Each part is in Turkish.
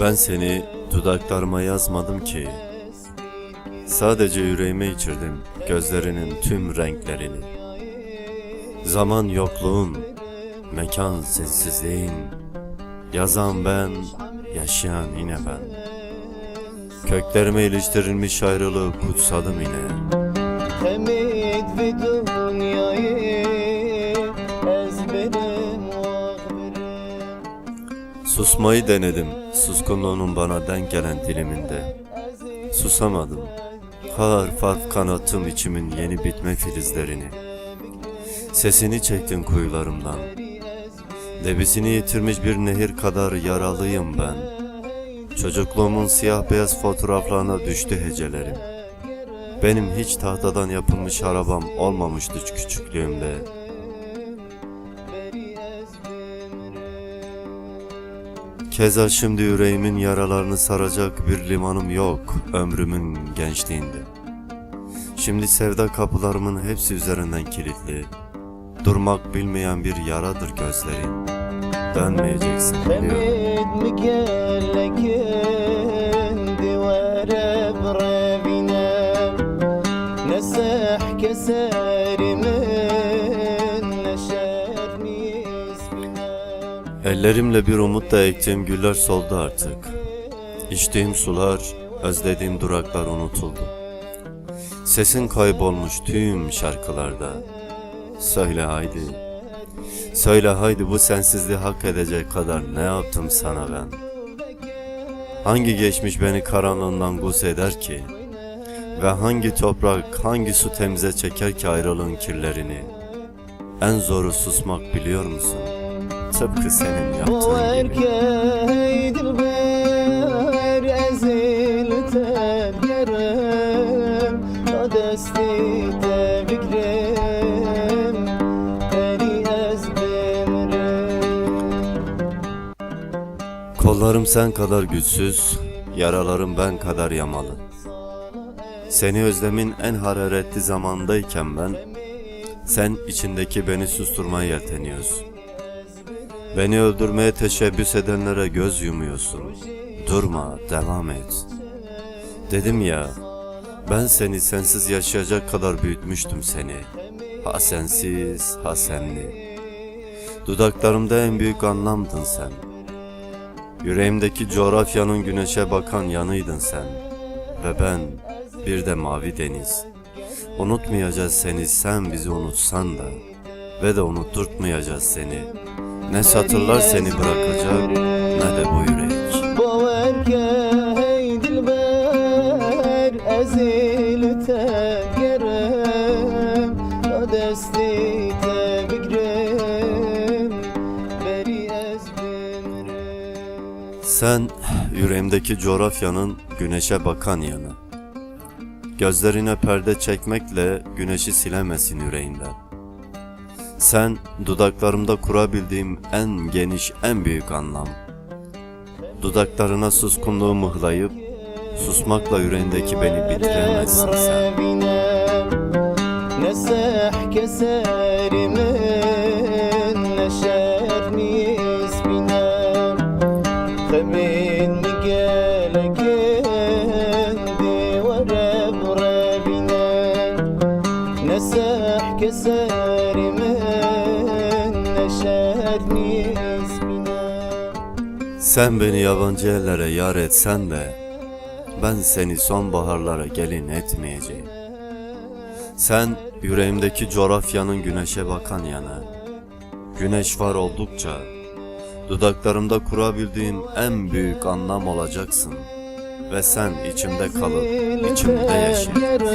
Ben seni dudaklarıma yazmadım ki, sadece yüreğime içirdim gözlerinin tüm renklerini. Zaman yokluğun, mekan sessizliğin, yazan ben, yaşayan yine ben. Köklerime iliştirilmiş ayrılığı kutsadım yine. Susmayı denedim, suskunluğunun bana denk gelen diliminde. Susamadım, harf kanattım içimin yeni bitme filizlerini. Sesini çektin kuyularımdan, debisini yitirmiş bir nehir kadar yaralıyım ben. Çocukluğumun siyah beyaz fotoğraflarına düştü hecelerim. Benim hiç tahtadan yapılmış arabam olmamıştı küçüklüğümde. Keza şimdi yüreğimin yaralarını saracak bir limanım yok ömrümün gençliğinde. Şimdi sevda kapılarımın hepsi üzerinden kilitli. Durmak bilmeyen bir yaradır gözlerin. Dönmeyeceksin biliyorum. Ellerimle bir umutla ektiğim güller soldu artık. İçtiğim sular, özlediğim duraklar unutuldu. Sesin kaybolmuş tüm şarkılarda. Söyle haydi, söyle haydi, bu sensizliği hak edecek kadar ne yaptım sana ben? Hangi geçmiş beni karanlığından gusül eder ki? Ve hangi toprak, hangi su temize çeker ki ayrılığın kirlerini? En zoru susmak biliyor musun? Tıpkı senin yaptığın gibi. Kollarım sen kadar güçsüz, yaralarım ben kadar yamalı. Seni özlemin en hararetli zamandayken ben, sen içindeki beni susturmaya yelteniyorsun. Beni öldürmeye teşebbüs edenlere göz yumuyorsun. Durma, devam et. Dedim ya, ben seni sensiz yaşayacak kadar büyütmüştüm seni. Ha sensiz, ha senli. Dudaklarımda en büyük anlamdın sen. Yüreğimdeki coğrafyanın güneşe bakan yanıydın sen. Ve ben bir de mavi deniz. Unutmayacağız seni, sen bizi unutsan da. Ve de unutturtmayacağız seni. Ne satırlar seni bırakacak, ne de bu yürek. Sen yüreğimdeki coğrafyanın güneşe bakan yanı. Gözlerine perde çekmekle güneşi silemesin yüreğinden. Sen dudaklarımda kurabildiğim en geniş, en büyük anlam. Dudaklarına suskunluğu mıhlayıp susmakla yüreğindeki beni bitiremezsin sen. Sen beni yabancı ellere yar etsen de ben seni sonbaharlara gelin etmeyeceğim. Sen yüreğimdeki coğrafyanın güneşe bakan yanı. Güneş var oldukça dudaklarımda kurabildiğim en büyük anlam olacaksın. Ve sen içimde kalıp içimde yaşayacaksın.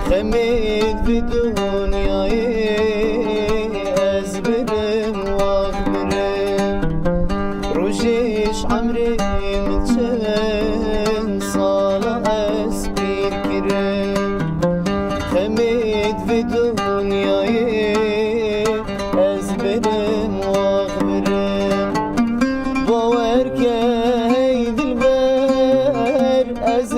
Hamid ez birim واغبرم باور که ای دلبر از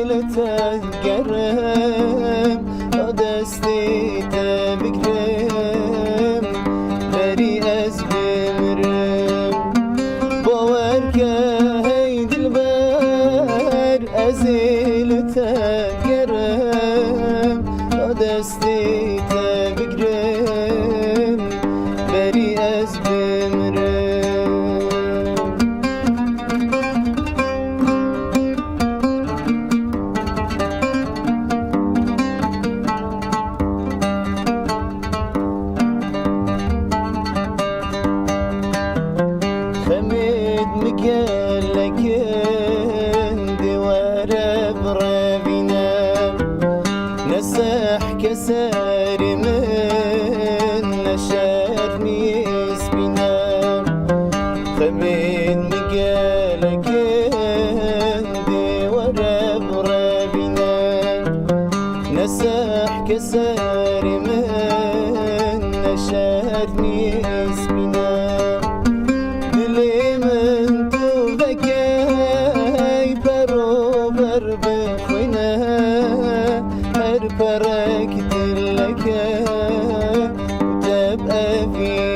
لطف گرم تا دستی تبگرم بری از بمرم باور که ای دلبر از لطف گرم تا دستی تبگرم بری از بمرم خمید مقلقين دوار برابينام نسح كسار من نشرني اسبينام خمید مقلقين دوار برابينام نسح كسار من نشرني اسبينام دليمن تو بكاي بروبر بخوينا هر برك دلك وتبقى في